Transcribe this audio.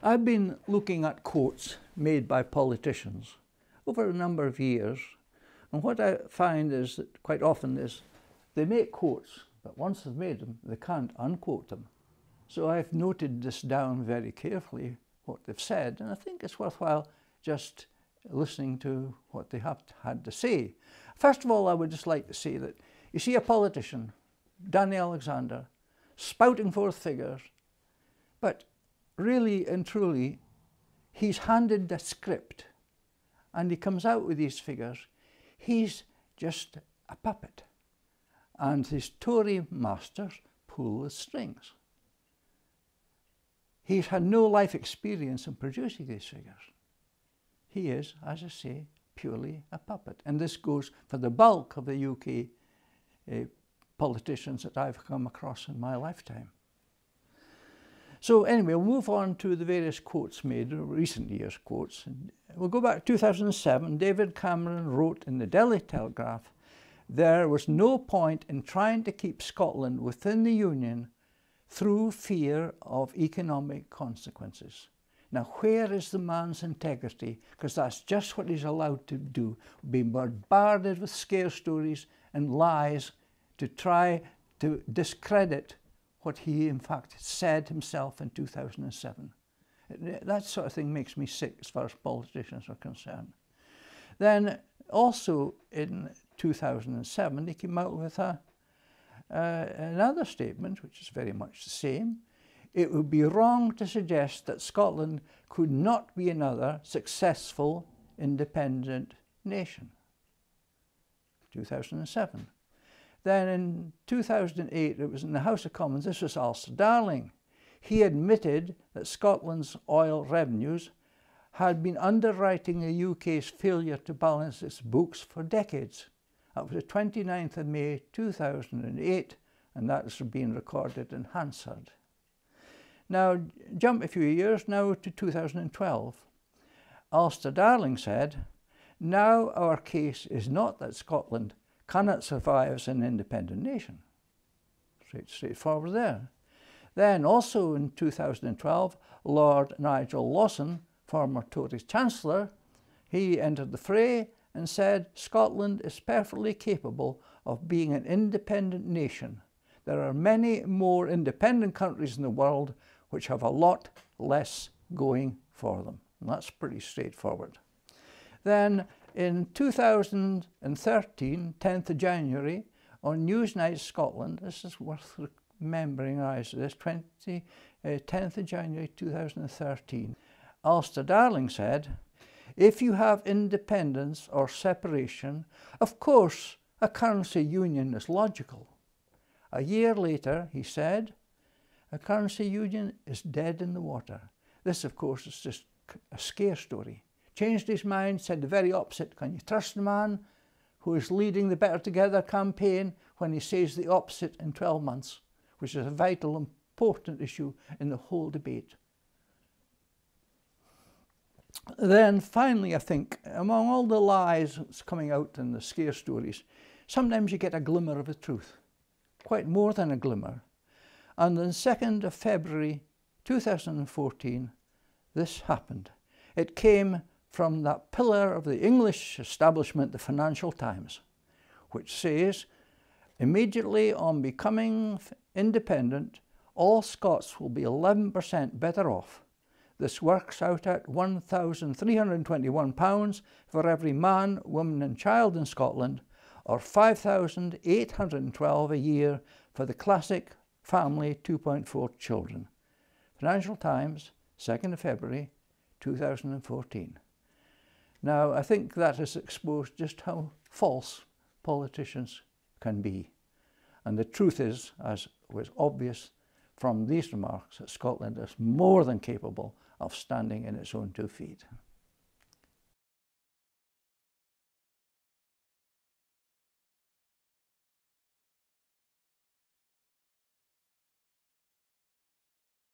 I've been looking at quotes made by politicians over a number of years, and what I find is that quite often is they make quotes, but once they've made them, they can't unquote them. So I've noted this down very carefully, what they've said, and I think it's worthwhile just listening to what they have had to say. First of all, I would just like to say that you see a politician, Danny Alexander, spouting forth figures, but really and truly, he's handed the script and he comes out with these figures. He's just a puppet, and his Tory masters pull the strings. He's had no life experience in producing these figures. He is, as I say, purely a puppet, and this goes for the bulk of the UK politicians that I've come across in my lifetime. So anyway, we'll move on to the various quotes made, recent years' quotes. We'll go back to 2007. David Cameron wrote in the Daily Telegraph, "There was no point in trying to keep Scotland within the Union through fear of economic consequences." Now, where is the man's integrity? Because that's just what he's allowed to do, being bombarded with scare stories and lies to try to discredit what he in fact said himself in 2007. That sort of thing makes me sick as far as politicians are concerned. Then also in 2007 he came out with another statement which is very much the same. It would be wrong to suggest that Scotland could not be another successful independent nation. 2007. Then in 2008, it was in the House of Commons, this was Alistair Darling. He admitted that Scotland's oil revenues had been underwriting the UK's failure to balance its books for decades. That was the 29th of May 2008, and that was being recorded in Hansard. Now, jump a few years now to 2012. Alistair Darling said, "Now our case is not that Scotland cannot survive as an independent nation." Straightforward there. Then also in 2012, Lord Nigel Lawson, former Tory Chancellor, he entered the fray and said, "Scotland is perfectly capable of being an independent nation. There are many more independent countries in the world which have a lot less going for them." And that's pretty straightforward. Then in 2013, 10th of January, on Newsnight Scotland, this is worth remembering, this 10th of January 2013, Alistair Darling said, "If you have independence or separation, of course a currency union is logical." A year later, he said, "A currency union is dead in the water." This, of course, is just a scare story. Changed his mind, said the very opposite. Can you trust a man who is leading the Better Together campaign when he says the opposite in 12 months, which is a vital, important issue in the whole debate? Then finally, I think, among all the lies that's coming out in the scare stories, sometimes you get a glimmer of the truth, quite more than a glimmer. And on the 2nd of February 2014, this happened. It came from that pillar of the English establishment, the Financial Times, which says, "Immediately on becoming independent, all Scots will be 11% better off. This works out at £1,321 for every man, woman and child in Scotland, or £5,812 a year for the classic family 2.4 children." Financial Times, 2nd of February 2014. Now, I think that has exposed just how false politicians can be. And the truth is, as was obvious from these remarks, that Scotland is more than capable of standing in its own 2 feet.